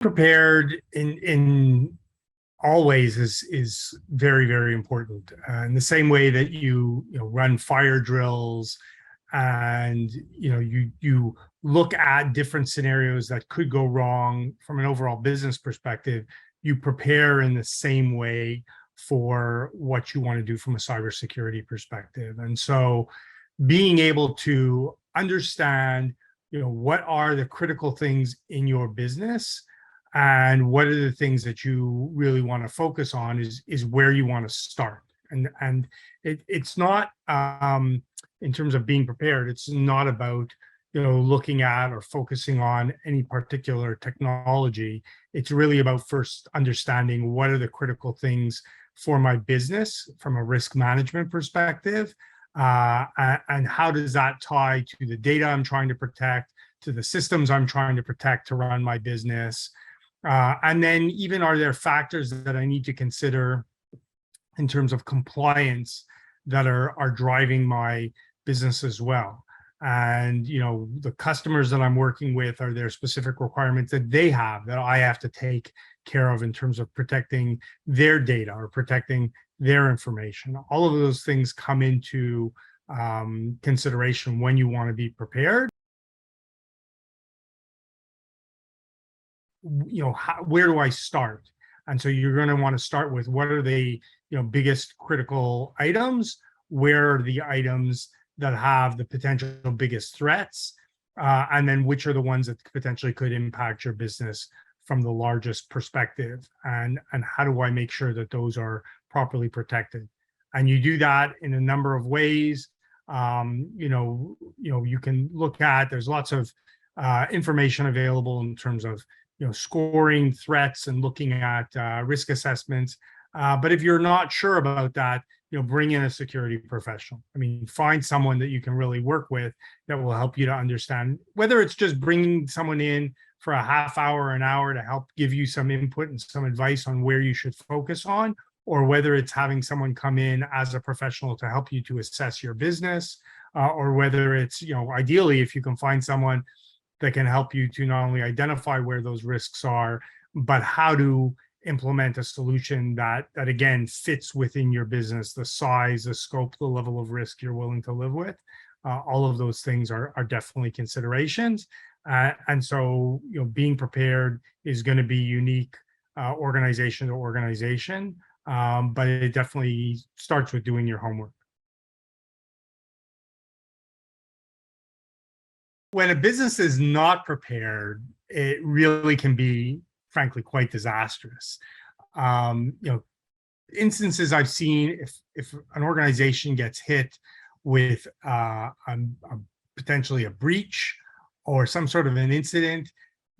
Prepared in all ways is very, very important. In the same way that you run fire drills and you look at different scenarios that could go wrong from an overall business perspective, you prepare in the same way for what you want to do from a cybersecurity perspective. And so being able to understand what are the critical things in your business and what are the things that you really want to focus on is where you want to start. And it's not in terms of being prepared, it's not about looking at or focusing on any particular technology. It's really about first understanding what are the critical things for my business from a risk management perspective, and how does that tie to the data I'm trying to protect, to the systems I'm trying to protect to run my business. And then even, are there factors that I need to consider in terms of compliance that are driving my business as well? And the customers that I'm working with, are there specific requirements that they have that I have to take care of in terms of protecting their data or protecting their information? All of those things come into consideration when you want to be prepared. Where do I start? And so you're going to want to start with, what are the biggest critical items? Where are the items that have the potential biggest threats? And then which are the ones that potentially could impact your business from the largest perspective? And how do I make sure that those are properly protected? And you do that in a number of ways. You can look at, there's lots of information available in terms of scoring threats and looking at risk assessments. But if you're not sure about that, bring in a security professional. I mean, find someone that you can really work with that will help you to understand, whether it's just bringing someone in for a half hour, an hour to help give you some input and some advice on where you should focus on, or whether it's having someone come in as a professional to help you to assess your business, or whether it's, ideally, if you can find someone that can help you to not only identify where those risks are, but how to implement a solution that again fits within your business, the size, the scope, the level of risk you're willing to live with. All of those things are definitely considerations. And so being prepared is going to be unique organization to organization, but it definitely starts with doing your homework. When a business is not prepared, it really can be, frankly, quite disastrous. Instances I've seen, if an organization gets hit with potentially a breach or some sort of an incident,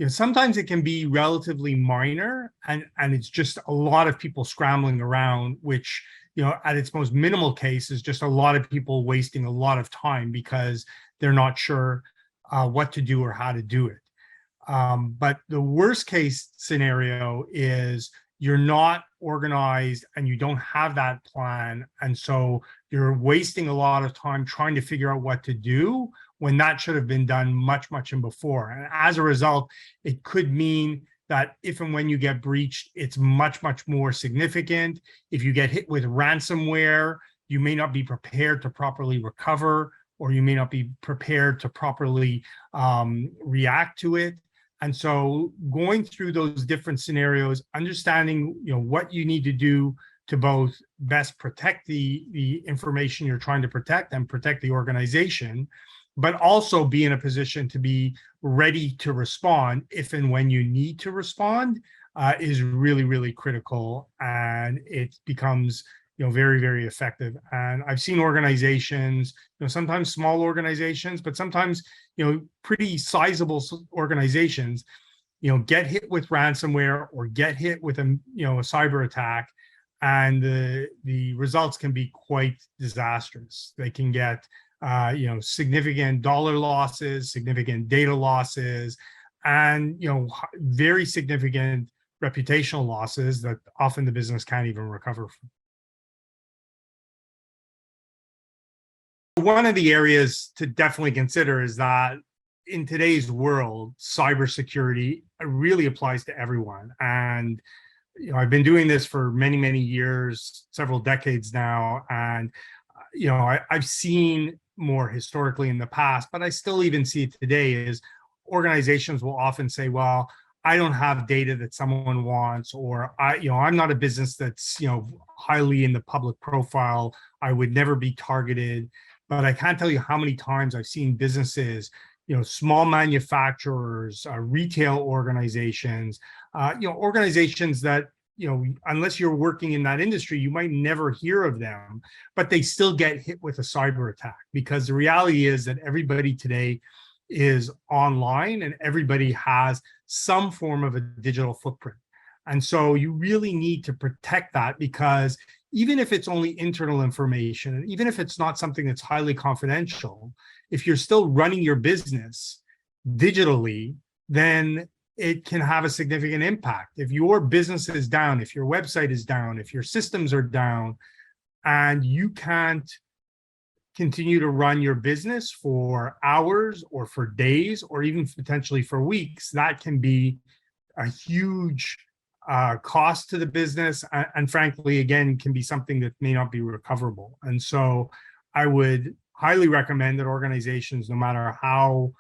sometimes it can be relatively minor, and it's just a lot of people scrambling around, which at its most minimal case is just a lot of people wasting a lot of time because they're not sure what to do or how to do it. But the worst case scenario is you're not organized and you don't have that plan. And so you're wasting a lot of time trying to figure out what to do when that should have been done much, much before. And as a result, it could mean that if and when you get breached, it's much, much more significant. If you get hit with ransomware, you may not be prepared to properly recover, or you may not be prepared to properly react to it. And so going through those different scenarios, understanding what you need to do to both best protect the information you're trying to protect and protect the organization, but also be in a position to be ready to respond if and when you need to respond, is really, really critical. And it becomes very, very effective. And I've seen organizations, sometimes small organizations, but sometimes, pretty sizable organizations, get hit with ransomware or get hit with a cyber attack, and the results can be quite disastrous. They can get, significant dollar losses, significant data losses, and, very significant reputational losses that often the business can't even recover from. One of the areas to definitely consider is that in today's world, cybersecurity really applies to everyone. And I've been doing this for many, many years, several decades now, and I've seen more historically in the past, but I still even see it today. Is organizations will often say, "Well, I don't have data that someone wants," or I'm not a business that's highly in the public profile. I would never be targeted." But I can't tell you how many times I've seen businesses, small manufacturers, retail organizations, organizations that, unless you're working in that industry, you might never hear of them, but they still get hit with a cyber attack, because the reality is that everybody today is online and everybody has some form of a digital footprint. And so you really need to protect that, because even if it's only internal information, and even if it's not something that's highly confidential, if you're still running your business digitally, then it can have a significant impact. If your business is down, if your website is down, if your systems are down, and you can't continue to run your business for hours or for days or even potentially for weeks, that can be a huge cost to the business, and frankly, again, can be something that may not be recoverable. And so I would highly recommend that organizations, no matter how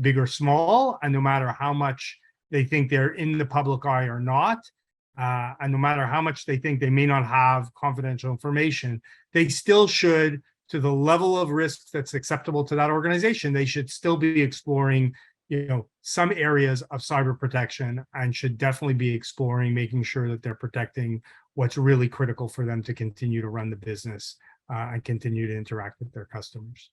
big or small, and no matter how much they think they're in the public eye or not, and no matter how much they think they may not have confidential information, they still should, to the level of risk that's acceptable to that organization, they should still be exploring some areas of cyber protection, and should definitely be exploring making sure that they're protecting what's really critical for them to continue to run the business and continue to interact with their customers.